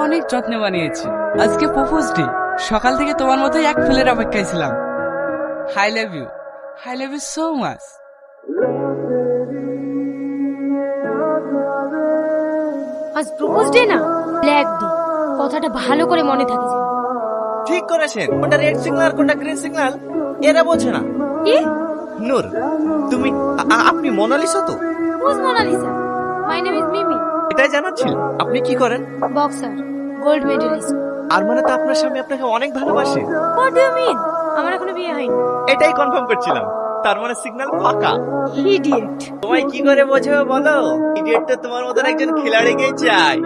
অনেক যত্নে বানিয়েছি। আজকে প্রপোজ ডে, সকাল থেকে তোমার মতোই এক ফুলের অপেক্ষায় ছিলাম। I love you, I love you so much. আজ প্রপোজ ডে না, ব্ল্যাক ডে। কথাটা ভালো করে মনে থাকে যেন। ঠিক করেছেন, কোনটা রেড সিগন্যাল আর কোনটা গ্রিন সিগন্যাল এরা বোঝে না। কি? নূর, তুমি আপনি মোনালিসা তো? Who's Monalisa? My name is Mimi. এটাই জানাচ্ছিল। আপনি কি করেন? Boxer, gold medallist. আর মানে তো আপনার স্বামী আপনাকে অনেক ভালোবাসে। What do you mean? আমার এখনো বিয়ে হয়নি। এটাই কনফার্ম করছিলাম। তার মানে সিগন্যাল ফাঁকা। ইডিয়েট। তোমায় কি করে বোঝাবো বলো? ইডিয়েট তো তোমার মতন একজন খিলাড়িকেই চাই।